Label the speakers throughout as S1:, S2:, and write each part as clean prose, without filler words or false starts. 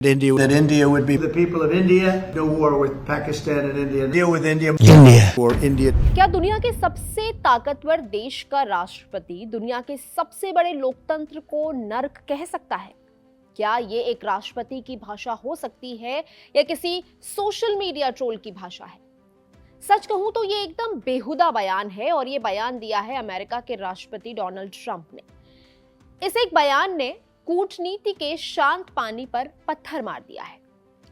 S1: that India would be the people of India, no war with Pakistan and India, deal with India for India.
S2: क्या दुनिया के सबसे ताकतवर देश का राष्ट्रपति दुनिया के सबसे बड़े लोकतंत्र को नर्क कह सकता है? क्या ये एक राष्ट्रपति की भाषा हो सकती है या किसी सोशल मीडिया ट्रोल की भाषा है? सच कहूं तो ये एकदम बेहुदा बयान है और ये बयान दिया है अमेरिका के राष्ट्रपति डोनाल्ड ट्रंप ने। इस एक बयान ने कूटनीति के शांत पानी पर पत्थर मार दिया है।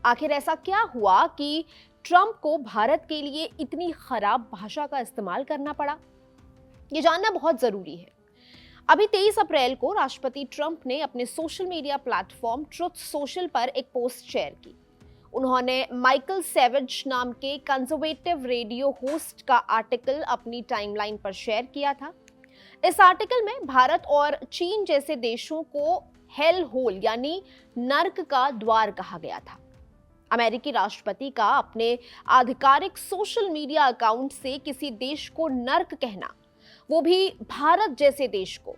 S2: आखिर ऐसा क्या हुआ कि ट्रंप को भारत के लिए इतनी खराब भाषा का इस्तेमाल करना पड़ा? ये जानना बहुत जरूरी है। अभी 23 अप्रैल को राष्ट्रपति ट्रंप ने अपने social media platform truth social पर एक पोस्ट शेयर की। उन्होंने माइकल सैवेज नाम के कंजर्वेटिव रेडियो होस्ट का आर्टिकल अपनी टाइमलाइन पर शेयर किया था। इस आर्टिकल में भारत और चीन जैसे देशों को हेल होल यानी नर्क का द्वार कहा गया था। अमेरिकी राष्ट्रपति का अपने आधिकारिक सोशल मीडिया अकाउंट से किसी देश को नर्क कहना, वो भी भारत जैसे देश को,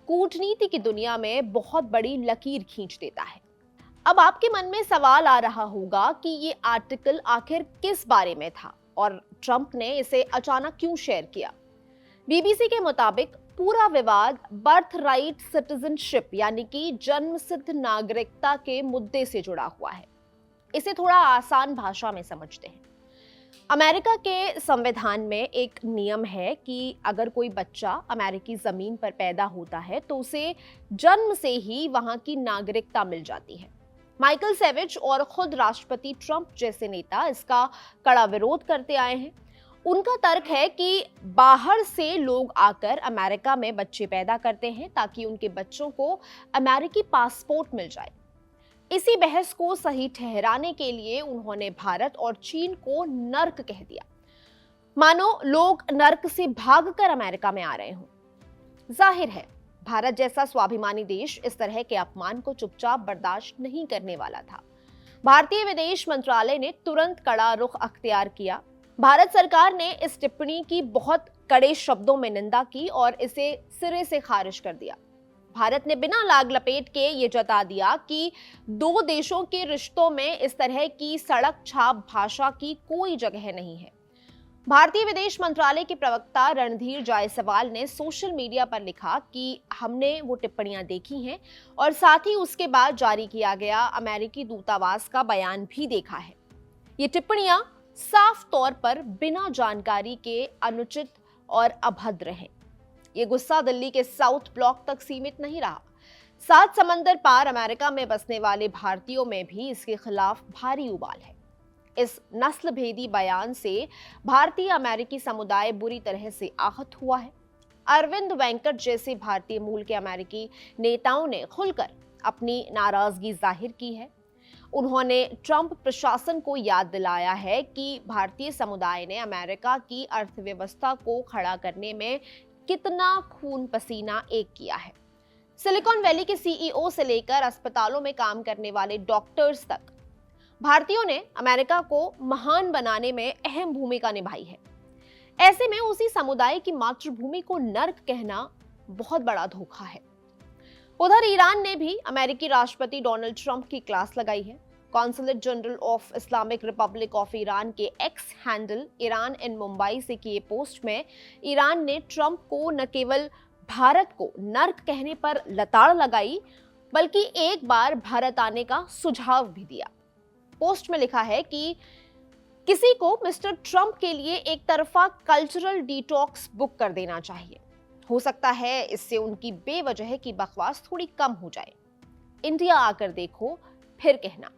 S2: कूटनीति की दुनिया में बहुत बड़ी लकीर खींच देता है। अब आपके मन में सवाल आ रहा होगा कि ये आर्टिकल आखिर किस बारे में था और ट्रंप ने इसे अचानक क्यों शेयर किया। बीबीसी के मुताबिक पूरा विवाद बर्थ राइट सिटीजनशिप यानी कि जन्मसिद्ध नागरिकता के मुद्दे से जुड़ा हुआ है। इसे थोड़ा आसान भाषा में समझते हैं। अमेरिका के संविधान में एक नियम है कि अगर कोई बच्चा अमेरिकी जमीन पर पैदा होता है तो उसे जन्म से ही वहां की नागरिकता मिल जाती है। माइकल सैवेज और खुद राष्ट्रपति ट्रंप जैसे नेता इसका कड़ा विरोध करते आए हैं। उनका तर्क है कि बाहर से लोग आकर अमेरिका में बच्चे पैदा करते हैं ताकि उनके बच्चों को अमेरिकी पासपोर्ट मिल जाए। इसी बहस को सही ठहराने के लिए उन्होंने भारत और चीन को नर्क कह दिया, मानो लोग नर्क से भागकर अमेरिका में आ रहे हों। जाहिर है भारत जैसा स्वाभिमानी देश इस तरह के अपमान को चुपचाप बर्दाश्त नहीं करने वाला था। भारतीय विदेश मंत्रालय ने तुरंत कड़ा रुख अख्तियार किया। भारत सरकार ने इस टिप्पणी की बहुत कड़े शब्दों में निंदा की और इसे सिरे से खारिज कर दिया। भारत ने बिना लाग लपेट के ये जता दिया कि दो देशों के रिश्तों में इस तरह की सड़क छाप भाषा की कोई जगह नहीं है। भारतीय विदेश मंत्रालय के प्रवक्ता रणधीर जायसवाल ने सोशल मीडिया पर लिखा कि हमने वो टिप्पणियां देखी हैं और साथ ही उसके बाद जारी किया गया अमेरिकी दूतावास का बयान भी देखा है। ये टिप्पणियां साफ तौर पर बिना जानकारी के अनुचित और अभद्र हैं। ये गुस्सा दिल्ली के साउथ ब्लॉक तक सीमित नहीं रहा। 7 समंदर पार अमेरिका में बसने वाले भारतीयों में भी इसके खिलाफ भारी उबाल है। इस नस्ल भेदी बयान से भारतीय अमेरिकी समुदाय बुरी तरह से आहत हुआ है। अरविंद वेंकट जैसे भारतीय मूल के अमेरिकी नेताओं ने खुलकर अपनी नाराजगी जाहिर की है। उन्होंने ट्रंप प्रशासन को याद दिलाया है कि भारतीय समुदाय ने अमेरिका की अर्थव्यवस्था को खड़ा करने में कितना खून पसीना एक किया है। सिलिकॉन वैली के सीईओ से लेकर अस्पतालों में काम करने वाले डॉक्टर्स तक भारतीयों ने अमेरिका को महान बनाने में अहम भूमिका निभाई है। ऐसे में उसी समुदाय की मातृभूमि को नर्क कहना बहुत बड़ा धोखा है। उधर ईरान ने भी अमेरिकी राष्ट्रपति डोनाल्ड ट्रंप की क्लास लगाई है। Consulate general of Islamic Republic of Iran के एक्स हैंडल ईरान इन मुंबई से किए पोस्ट में ईरान ने ट्रंप को न केवल भारत को नर्क कहने पर लताड़ लगाई बल्कि एक बार भारत आने का सुझाव भी दिया। पोस्ट में लिखा है कि किसी को मिस्टर ट्रंप के लिए एक तरफा कल्चरल डिटॉक्स बुक कर देना चाहिए। हो सकता है इससे उनकी बेवजह की बकवास थोड़ी कम हो जाए। इंडिया आकर देखो फिर कहना।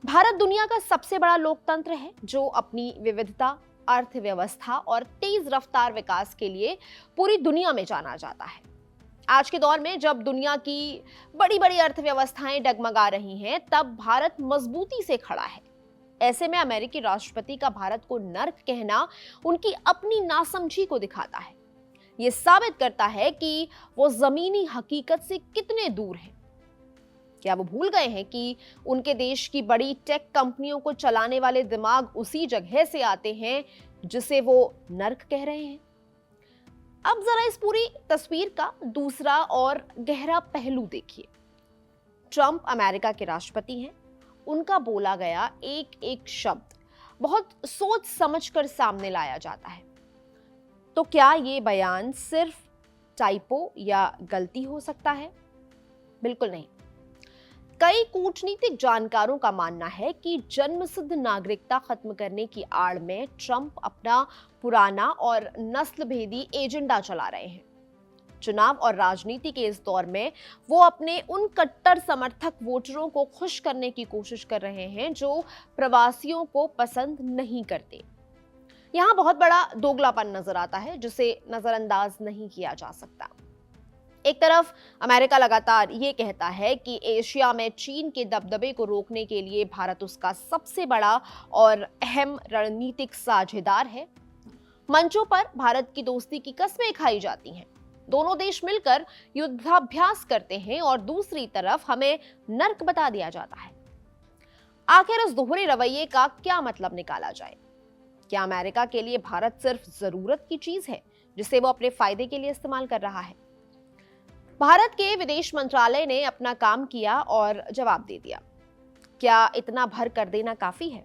S2: भारत दुनिया का सबसे बड़ा लोकतंत्र है जो अपनी विविधता, अर्थव्यवस्था और तेज रफ्तार विकास के लिए पूरी दुनिया में जाना जाता है। आज के दौर में जब दुनिया की बड़ी बड़ी अर्थव्यवस्थाएं डगमगा रही हैं, तब भारत मजबूती से खड़ा है। ऐसे में अमेरिकी राष्ट्रपति का भारत को नर्क कहना उनकी अपनी नासमझी को दिखाता है। ये साबित करता है कि वो जमीनी हकीकत से कितने दूर हैं। क्या वो भूल गए हैं कि उनके देश की बड़ी टेक कंपनियों को चलाने वाले दिमाग उसी जगह से आते हैं जिसे वो नर्क कह रहे हैं? अब जरा इस पूरी तस्वीर का दूसरा और गहरा पहलू देखिए। ट्रंप अमेरिका के राष्ट्रपति हैं, उनका बोला गया एक एक शब्द बहुत सोच समझकर सामने लाया जाता है। तो क्या ये बयान सिर्फ टाइपो या गलती हो सकता है? बिल्कुल नहीं। कई कूटनीतिक जानकारों का मानना है कि जन्मसिद्ध नागरिकता खत्म करने की आड़ में ट्रंप अपना पुराना और नस्लभेदी एजेंडा चला रहे हैं। चुनाव और राजनीति के इस दौर में वो अपने उन कट्टर समर्थक वोटरों को खुश करने की कोशिश कर रहे हैं जो प्रवासियों को पसंद नहीं करते। यहाँ बहुत बड़ा दोगलापन नजर आता है जिसे नजरअंदाज नहीं किया जा सकता। एक तरफ अमेरिका लगातार ये कहता है कि एशिया में चीन के दबदबे को रोकने के लिए भारत उसका सबसे बड़ा और अहम रणनीतिक साझेदार है। मंचों पर भारत की दोस्ती की कस्में खाई जाती हैं। दोनों देश मिलकर युद्धाभ्यास करते हैं और दूसरी तरफ हमें नर्क बता दिया जाता है। आखिर इस दोहरे रवैये का क्या मतलब निकाला जाए? क्या अमेरिका के लिए भारत सिर्फ जरूरत की चीज है जिसे वो अपने फायदे के लिए इस्तेमाल कर रहा है? भारत के विदेश मंत्रालय ने अपना काम किया और जवाब दे दिया। क्या इतना भर कर देना काफी है?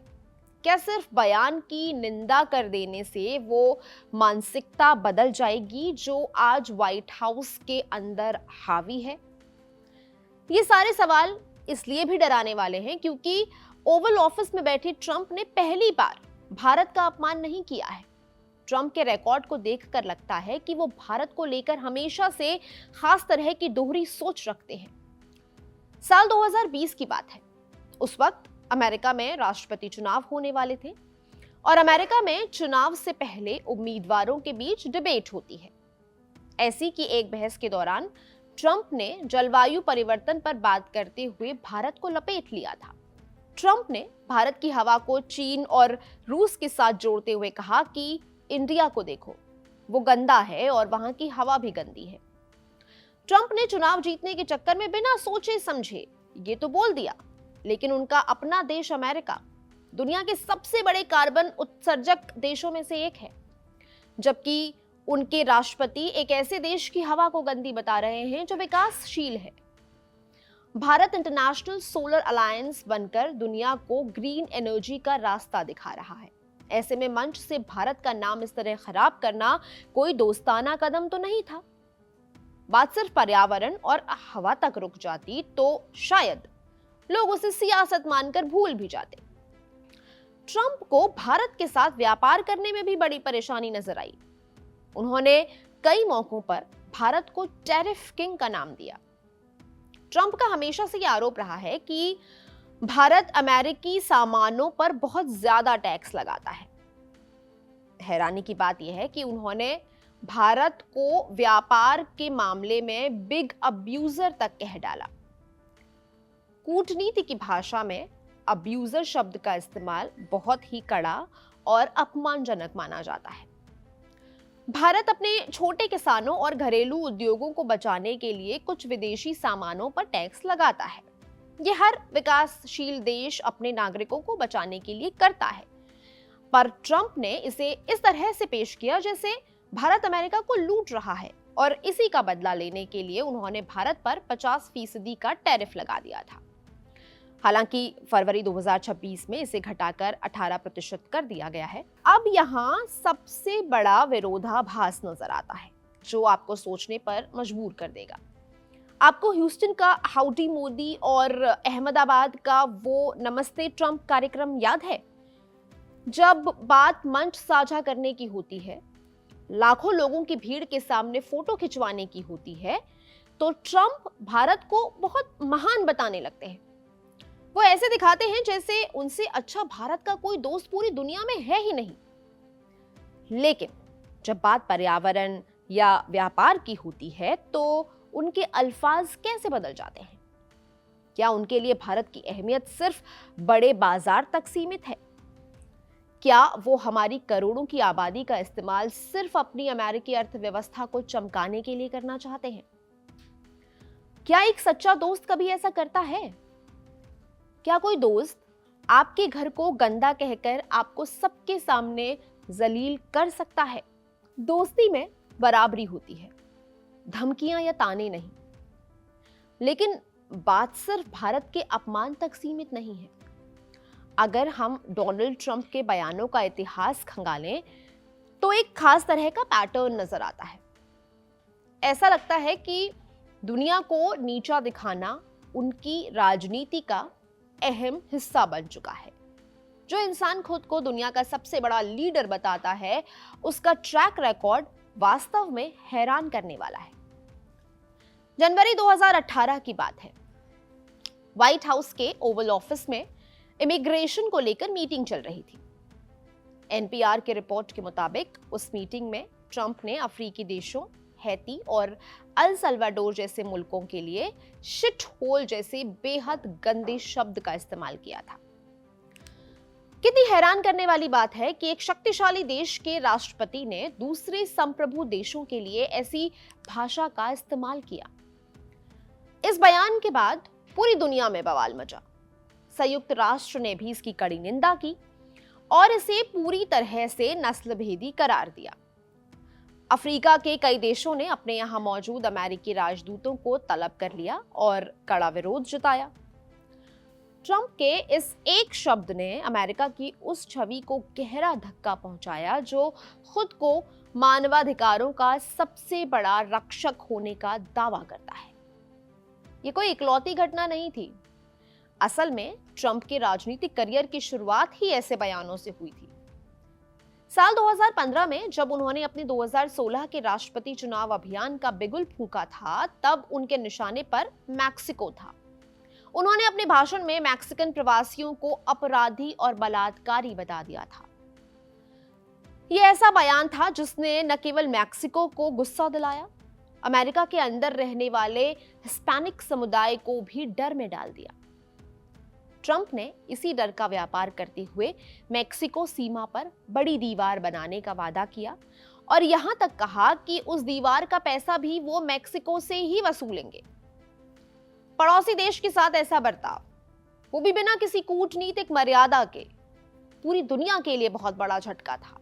S2: क्या सिर्फ बयान की निंदा कर देने से वो मानसिकता बदल जाएगी जो आज व्हाइट हाउस के अंदर हावी है? ये सारे सवाल इसलिए भी डराने वाले हैं क्योंकि ओवल ऑफिस में बैठे ट्रंप ने पहली बार भारत का अपमान नहीं किया है। ट्रंप के रिकॉर्ड को देखकर लगता है कि वो भारत को लेकर हमेशा से खास तरह की दोहरी सोच रखते हैं। साल 2020 की बात है। उस वक्त अमेरिका में राष्ट्रपति चुनाव होने वाले थे और अमेरिका में चुनाव से पहले उम्मीदवारों के बीच डिबेट होती है। ऐसी की एक बहस के दौरान ट्रंप ने जलवायु परिवर्तन पर बात करते हुए भारत को लपेट लिया था। ट्रंप ने भारत की हवा को चीन और रूस के साथ जोड़ते हुए कहा कि इंडिया को देखो, वो गंदा है और वहां की हवा भी गंदी है। ट्रंप ने चुनाव जीतने के चक्कर में बिना सोचे समझे ये तो बोल दिया, लेकिन उनका अपना देश अमेरिका दुनिया के सबसे बड़े कार्बन उत्सर्जक देशों में से एक है, जबकि उनके राष्ट्रपति एक ऐसे देश की हवा को गंदी बता रहे हैं जो विकासशील है। भारत इंटरनेशनल सोलर अलायंस बनकर दुनिया को ग्रीन एनर्जी का रास्ता दिखा रहा है। ऐसे में मंच से भारत का नाम इस तरह खराब करना कोई दोस्ताना कदम तो नहीं था। बात सिर्फ पर्यावरण और हवा तक रुक जाती तो शायद लोग उसे सियासत मानकर भूल भी जाते। ट्रंप को भारत के साथ व्यापार करने में भी बड़ी परेशानी नजर आई। उन्होंने कई मौकों पर भारत को टैरिफ किंग का नाम दिया। ट्रंप का हमेशा से यह आरोप रहा है कि भारत अमेरिकी सामानों पर बहुत ज्यादा टैक्स लगाता है। हैरानी की बात यह है कि उन्होंने भारत को व्यापार के मामले में बिग अब्यूजर तक कह डाला। कूटनीति की भाषा में अब्यूजर शब्द का इस्तेमाल बहुत ही कड़ा और अपमानजनक माना जाता है। भारत अपने छोटे किसानों और घरेलू उद्योगों को बचाने के लिए कुछ विदेशी सामानों पर टैक्स लगाता है। यह हर विकासशील देश अपने नागरिकों को बचाने के लिए करता है, पर ट्रंप ने इसे इस तरह से पेश किया जैसे भारत अमेरिका को लूट रहा है और इसी का बदला लेने के लिए उन्होंने भारत पर 50% का टैरिफ लगा दिया था। हालांकि फरवरी 2026 में इसे घटाकर 18% कर दिया गया है। अब यहाँ सबसे बड़ा विरोधाभास नजर आता है जो आपको सोचने पर मजबूर कर देगा। आपको ह्यूस्टन का हाउडी मोदी और अहमदाबाद का वो नमस्ते ट्रंप कार्यक्रम याद है? जब बात मंच साझा करने की होती है, लाखों लोगों की भीड़ के सामने फोटो खिंचवाने की होती है, तो ट्रंप भारत को बहुत महान बताने लगते हैं। वो ऐसे दिखाते हैं जैसे उनसे अच्छा भारत का कोई दोस्त पूरी दुनिया में है ही नहीं। लेकिन जब बात पर्यावरण या व्यापार की होती है तो उनके अल्फाज कैसे बदल जाते हैं? क्या उनके लिए भारत की अहमियत सिर्फ बड़े बाजार तक सीमित है? क्या वो हमारी करोड़ों की आबादी का इस्तेमाल सिर्फ अपनी अमेरिकी अर्थव्यवस्था को चमकाने के लिए करना चाहते हैं? क्या एक सच्चा दोस्त कभी ऐसा करता है? क्या कोई दोस्त आपके घर को गंदा कहकर आपको सबके सामने जलील कर सकता है? दोस्ती में बराबरी होती है, धमकियां या ताने नहीं। लेकिन बात सिर्फ भारत के अपमान तक सीमित नहीं है। अगर हम डोनाल्ड ट्रंप के बयानों का इतिहास खंगालें तो एक खास तरह का पैटर्न नजर आता है। ऐसा लगता है कि दुनिया को नीचा दिखाना उनकी राजनीति का अहम हिस्सा बन चुका है। जो इंसान खुद को दुनिया का सबसे बड़ा लीडर बताता है, उसका ट्रैक रिकॉर्ड वास्तव में हैरान करने वाला है। जनवरी 2018 की बात है। व्हाइट हाउस के ओवल ऑफिस में इमिग्रेशन को लेकर मीटिंग चल रही थी। एनपीआर के रिपोर्ट के मुताबिक उस मीटिंग में ट्रंप ने अफ्रीकी देशों, हैती और अल सल्वाडोर जैसे मुल्कों के लिए शिट होल जैसे बेहद गंदे शब्द का इस्तेमाल किया था। कितनी हैरान करने वाली बात है कि एक शक्तिशाली देश के राष्ट्रपति ने दूसरे संप्रभु देशों के लिए ऐसी भाषा का इस्तेमाल किया। इस बयान के बाद पूरी दुनिया में बवाल मचा। संयुक्त राष्ट्र ने भी इसकी कड़ी निंदा की और इसे पूरी तरह से नस्लभेदी करार दिया। अफ्रीका के कई देशों ने अपने यहां मौजूद अमेरिकी राजदूतों को तलब कर लिया और कड़ा विरोध जताया। ट्रंप के इस एक शब्द ने अमेरिका की उस छवि को गहरा धक्का पहुंचाया जो खुद को मानवाधिकारों का सबसे बड़ा रक्षक होने का दावा करता है। ये कोई इकलौती घटना नहीं थी। असल में ट्रंप के राजनीतिक करियर की शुरुआत ही ऐसे बयानों से हुई थी। साल 2015 में जब उन्होंने अपने 2016 के राष्ट्रपति चुनाव अभियान का बिगुल फूंका था, तब उनके निशाने पर मैक्सिको था। उन्होंने अपने भाषण में मैक्सिकन प्रवासियों को अपराधी और बलात्कारी बता दिया था। यह ऐसा बयान था जिसने न केवल मैक्सिको को गुस्सा दिलाया, अमेरिका के अंदर रहने वाले हिस्पैनिक समुदाय को भी डर में डाल दिया। ट्रंप ने इसी डर का व्यापार करते हुए मैक्सिको सीमा पर बड़ी दीवार बनाने का वादा किया और यहां तक कहा कि उस दीवार का पैसा भी वो मैक्सिको से ही वसूलेंगे। पड़ोसी देश के साथ ऐसा बर्ताव, वो भी बिना किसी कूटनीतिक मर्यादा के, पूरी दुनिया के लिए बहुत बड़ा झटका था।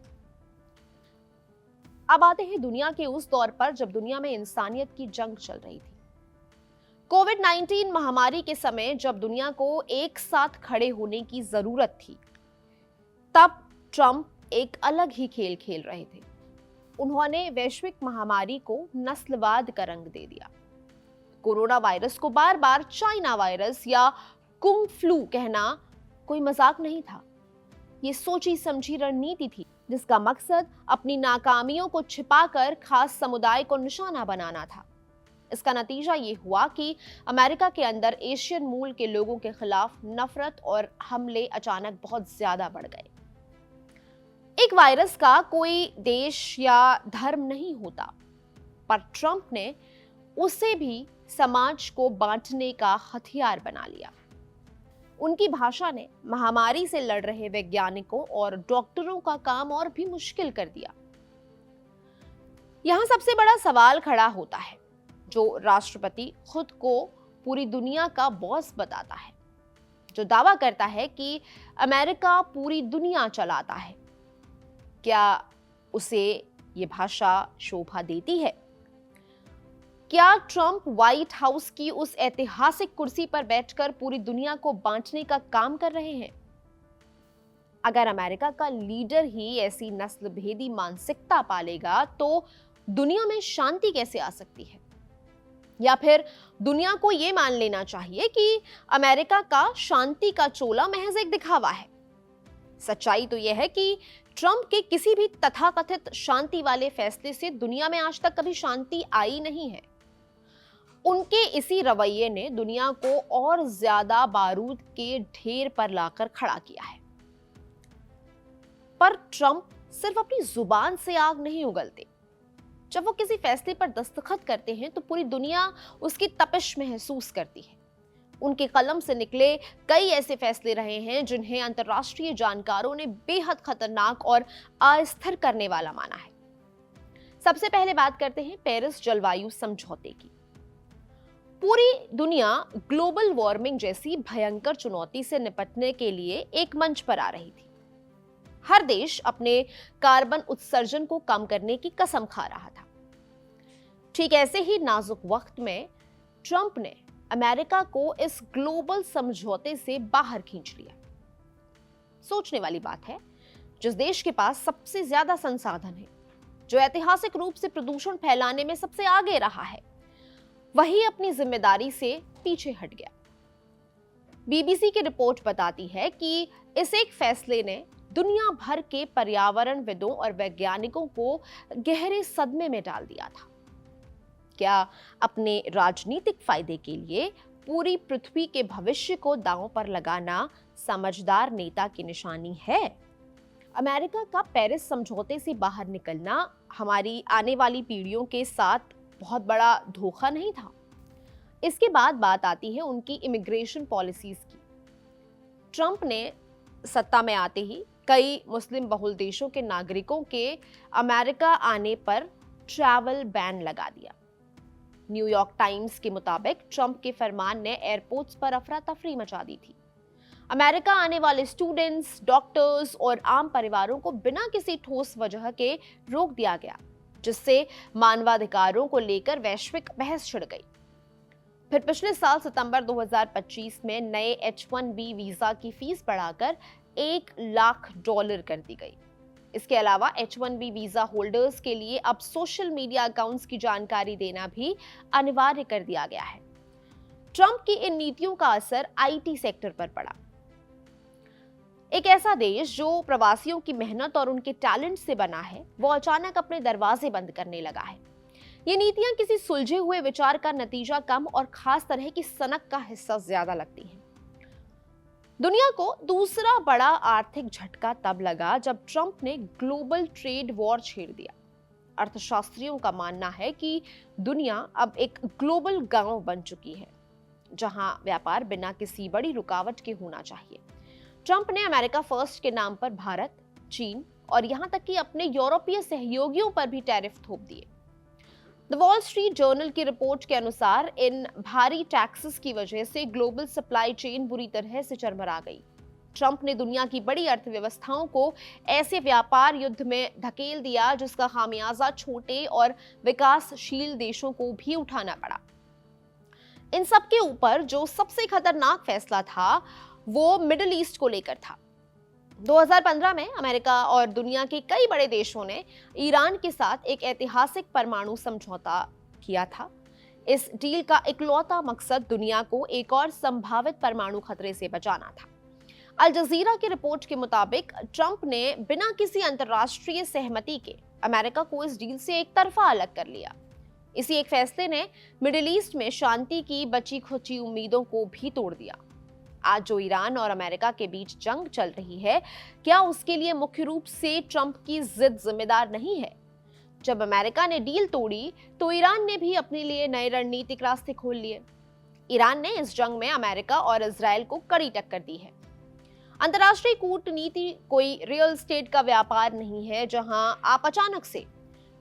S2: अब आते हैं दुनिया के उस दौर पर जब दुनिया में इंसानियत की जंग चल रही थी। कोविड-19 महामारी के समय जब दुनिया को एक साथ खड़े होने की जरूरत थी, तब ट्रंप एक अलग ही खेल खेल रहे थे। उन्होंने वैश्विक महामारी को नस्लवाद का रंग दे दिया। कोरोना वायरस को बार बार चाइना वायरस या कुंग फ्लू कहना कोई मजाक नहीं था। ये सोची समझी रणनीति थी जिसका मकसद अपनी नाकामियों को छिपाकर खास समुदाय को निशाना बनाना था। इसका नतीजा ये हुआ कि अमेरिका के अंदर एशियन मूल के लोगों के खिलाफ नफरत और हमले अचानक बहुत ज्यादा बढ़ गए। एक वायरस का कोई देश या धर्म नहीं होता, पर ट्रंप ने उसे भी समाज को बांटने का हथियार बना लिया। उनकी भाषा ने महामारी से लड़ रहे वैज्ञानिकों और डॉक्टरों का काम और भी मुश्किल कर दिया। यहां सबसे बड़ा सवाल खड़ा होता है, जो राष्ट्रपति खुद को पूरी दुनिया का बॉस बताता है, जो दावा करता है कि अमेरिका पूरी दुनिया चलाता है, क्या उसे ये भाषा शोभा देती है? क्या ट्रंप व्हाइट हाउस की उस ऐतिहासिक कुर्सी पर बैठकर पूरी दुनिया को बांटने का काम कर रहे हैं? अगर अमेरिका का लीडर ही ऐसी नस्लभेदी मानसिकता पालेगा तो दुनिया में शांति कैसे आ सकती है? या फिर दुनिया को यह मान लेना चाहिए कि अमेरिका का शांति का चोला महज एक दिखावा है। सच्चाई तो यह है कि ट्रंप के किसी भी तथाकथित शांति वाले फैसले से दुनिया में आज तक कभी शांति आई नहीं है। उनके इसी रवैये ने दुनिया को और ज्यादा बारूद के ढेर पर लाकर खड़ा किया है। पर ट्रंप सिर्फ अपनी जुबान से आग नहीं उगलते। जब वो किसी फैसले पर दस्तखत करते हैं तो पूरी दुनिया उसकी तपिश महसूस करती है। उनके कलम से निकले कई ऐसे फैसले रहे हैं जिन्हें अंतर्राष्ट्रीय जानकारों ने बेहद खतरनाक और अस्थिर करने वाला माना है। सबसे पहले बात करते हैं पेरिस जलवायु समझौते की। पूरी दुनिया ग्लोबल वार्मिंग जैसी भयंकर चुनौती से निपटने के लिए एक मंच पर आ रही थी। हर देश अपने कार्बन उत्सर्जन को कम करने की कसम खा रहा था। ठीक ऐसे ही नाजुक वक्त में ट्रंप ने अमेरिका को इस ग्लोबल समझौते से बाहर खींच लिया। सोचने वाली बात है, जिस देश के पास सबसे ज्यादा संसाधन है, जो ऐतिहासिक रूप से प्रदूषण फैलाने में सबसे आगे रहा है, वही अपनी जिम्मेदारी से पीछे हट गया। बीबीसी की रिपोर्ट बताती है कि इस एक फैसले ने दुनिया भर के पर्यावरणविदों और वैज्ञानिकों को गहरे सदमे में डाल दिया था। क्या अपने राजनीतिक फायदे के लिए पूरी पृथ्वी के भविष्य को दांव पर लगाना समझदार नेता की निशानी है? अमेरिका का पेरिस समझौते से बाहर निकलना हमारी आने वाली पीढ़ियों के साथ बहुत बड़ा धोखा नहीं था। इसके बाद बात आती है उनकी इमिग्रेशन पॉलिसीज की। ट्रंप ने सत्ता में आते ही कई मुस्लिम बहुल देशों के नागरिकों के अमेरिका आने पर ट्रैवल बैन लगा दिया। न्यूयॉर्क टाइम्स के मुताबिक ट्रंप के फरमान ने एयरपोर्ट्स पर अफरा तफरी मचा दी थी। अमेरिका आने वाले स्टूडेंट्स, डॉक्टर्स और आम परिवारों को बिना किसी ठोस वजह के रोक दिया गया, जिससे मानवाधिकारों को लेकर वैश्विक बहस छिड़ गई। फिर पिछले साल सितंबर 2025 में नए H-1B वीजा की फीस बढ़ाकर $1 लाख कर दी गई। इसके अलावा H-1B वीजा होल्डर्स के लिए अब सोशल मीडिया अकाउंट्स की जानकारी देना भी अनिवार्य कर दिया गया है। ट्रंप की इन नीतियों का असर IT सेक्टर पर पड़ा। एक ऐसा देश जो प्रवासियों की मेहनत और उनके टैलेंट से बना है, वो अचानक अपने दरवाजे बंद करने लगा है। ये नीतियां किसी सुलझे हुए विचार का नतीजा कम और खास तरह की सनक का हिस्सा ज्यादा लगती हैं। दुनिया को दूसरा बड़ा आर्थिक झटका तब लगा जब ट्रंप ने ग्लोबल ट्रेड वॉर छेड़ दिया। अर्थशास्त्रियों का मानना है कि दुनिया अब एक ग्लोबल गांव बन चुकी है, जहां व्यापार बिना किसी बड़ी रुकावट के होना चाहिए। ट्रंप ने अमेरिका फर्स्ट के नाम पर भारत, चीन और यहां तक कि अपने यूरोपीय सहयोगियों पर भी टैरिफ थोप दिए। द वॉल स्ट्रीट जर्नल की रिपोर्ट के अनुसार इन भारी टैक्सेस की वजह से ग्लोबल सप्लाई चेन बुरी तरह से चरमरा गई। ट्रंप ने दुनिया की बड़ी अर्थव्यवस्थाओं को ऐसे व्यापार युद्ध में धकेल दिया जिसका खामियाजा छोटे और विकासशील देशों को भी उठाना पड़ा। इन सब के ऊपर जो सबसे खतरनाक फैसला था वो मिडिल ईस्ट को लेकर था। 2015 में अमेरिका और दुनिया के कई बड़े देशों ने ईरान के साथ एक ऐतिहासिक परमाणु समझौता किया था। इस डील का इकलौता मकसद दुनिया को एक और संभावित परमाणु खतरे से बचाना था। अल जजीरा की रिपोर्ट के मुताबिक ट्रंप ने बिना किसी अंतर्राष्ट्रीय सहमति के अमेरिका को इस डील से एक तरफा अलग कर लिया। इसी एक फैसले ने मिडिल ईस्ट में शांति की बची खुची उम्मीदों को भी तोड़ दिया। आज जो ईरान और अमेरिका के बीच जंग चल रही है, क्या उसके लिए मुख्य रूप से ट्रंप की जिद जिम्मेदार नहीं है? जब अमेरिका ने डील तोड़ी तो ईरान ने भी अपने लिए नए रणनीतिक रास्ते खोल लिए। ईरान ने इस जंग में अमेरिका और इजराइल को कड़ी टक्कर दी है। अंतर्राष्ट्रीय कूटनीति कोई रियल एस्टेट का व्यापार नहीं है जहां आप अचानक से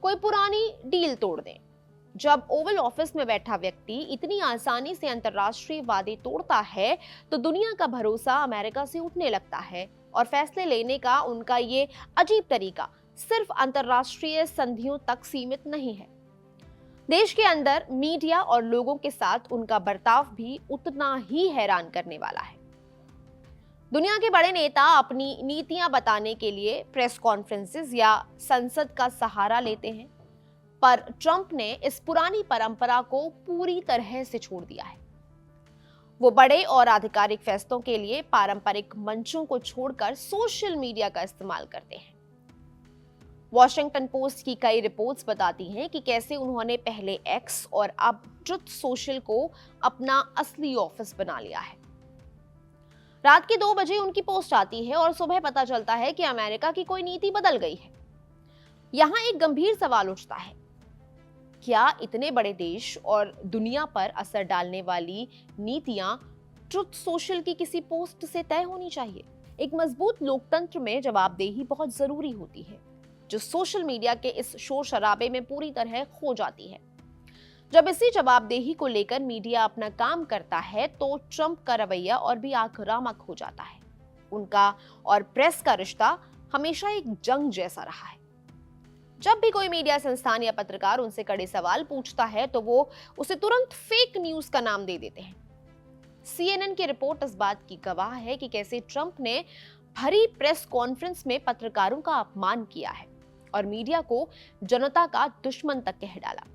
S2: कोई पुरानी डील तोड़ दें। जब ओवल ऑफिस में बैठा व्यक्ति इतनी आसानी से अंतर्राष्ट्रीय वादे तोड़ता है तो दुनिया का भरोसा अमेरिका से उठने लगता है और फैसले लेने का उनका ये अजीब तरीका सिर्फ अंतर्राष्ट्रीय संधियों तक सीमित नहीं है। देश के अंदर मीडिया और लोगों के साथ उनका बर्ताव भी उतना ही हैरान करने वाला है। दुनिया के बड़े नेता अपनी नीतियां बताने के लिए प्रेस कॉन्फ्रेंसेस या संसद का सहारा लेते हैं, पर ट्रंप ने इस पुरानी परंपरा को पूरी तरह से छोड़ दिया है। वो बड़े और आधिकारिक फैसलों के लिए पारंपरिक मंचों को छोड़कर सोशल मीडिया का इस्तेमाल करते हैं। वॉशिंगटन पोस्ट की कई रिपोर्ट्स बताती हैं कि कैसे उन्होंने पहले एक्स और अब ट्रुथ सोशल को अपना असली ऑफिस बना लिया है। रात के 2 बजे उनकी पोस्ट आती है और सुबह पता चलता है कि अमेरिका की कोई नीति बदल गई है। यहां एक गंभीर सवाल उठता है, क्या इतने बड़े देश और दुनिया पर असर डालने वाली नीतियां ट्रुथ सोशल की किसी पोस्ट से तय होनी चाहिए? एक मजबूत लोकतंत्र में जवाबदेही बहुत जरूरी होती है, जो सोशल मीडिया के इस शोर शराबे में पूरी तरह खो जाती है। जब इसी जवाबदेही को लेकर मीडिया अपना काम करता है तो ट्रंप का रवैया और भी आक्रामक हो जाता है। उनका और प्रेस का रिश्ता हमेशा एक जंग जैसा रहा है। जब भी कोई मीडिया संस्थान या पत्रकार उनसे कड़े सवाल पूछता है तो वो उसे तुरंत फेक न्यूज का नाम दे देते हैं। CNN की रिपोर्ट इस बात की गवाह है कि कैसे ट्रंप ने भरी प्रेस कॉन्फ्रेंस में पत्रकारों का अपमान किया है और मीडिया को जनता का दुश्मन तक कह डाला।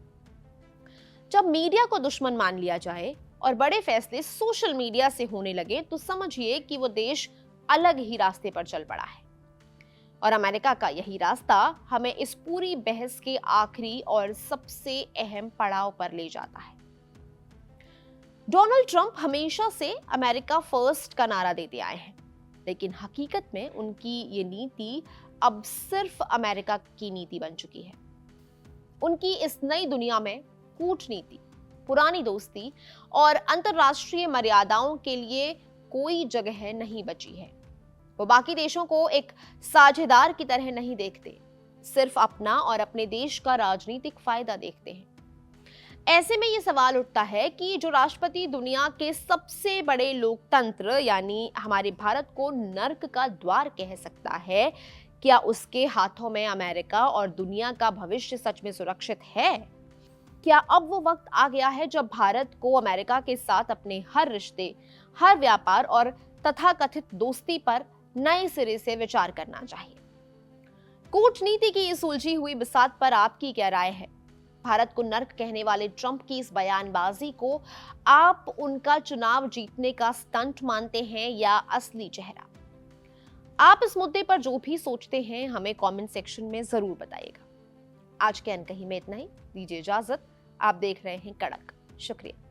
S2: जब मीडिया को दुश्मन मान लिया जाए और बड़े फैसले सोशल मीडिया से होने लगे तो समझिए कि वो देश अलग ही रास्ते पर चल पड़ा है। और अमेरिका का यही रास्ता हमें इस पूरी बहस के आखिरी और सबसे अहम पड़ाव पर ले जाता है। डोनाल्ड ट्रंप हमेशा से अमेरिका फर्स्ट का नारा देते आए हैं, लेकिन हकीकत में उनकी ये नीति अब सिर्फ अमेरिका की नीति बन चुकी है। उनकी इस नई दुनिया में कूटनीति, पुरानी दोस्ती और अंतर्राष्ट्रीय मर्यादाओं के लिए कोई जगह नहीं बची है। वो बाकी देशों को एक साझेदार की तरह नहीं देखते, सिर्फ अपना और अपने देश का राजनीतिक फायदा देखते हैं। ऐसे में ये सवाल उठता है कि जो राष्ट्रपति दुनिया के सबसे बड़े लोकतंत्र यानी हमारे भारत को नर्क का द्वार कह सकता है, क्या उसके हाथों में अमेरिका और दुनिया का भविष्य सच में सुरक्षित है? क्या अब वो वक्त आ गया है जब भारत को अमेरिका के साथ अपने हर रिश्ते, हर व्यापार और तथाकथित दोस्ती पर नए सिरे से विचार करना चाहिए? कूटनीति की इस उलझी हुई बिसात पर आपकी क्या राय है? भारत को नर्क कहने वाले ट्रंप की इस बयानबाजी को आप उनका चुनाव जीतने का स्टंट मानते हैं या असली चेहरा? आप इस मुद्दे पर जो भी सोचते हैं हमें कमेंट सेक्शन में जरूर बताइएगा। आज के अनकही में इतना ही, दीजिए इजाजत। आप देख रहे हैं कड़क। शुक्रिया।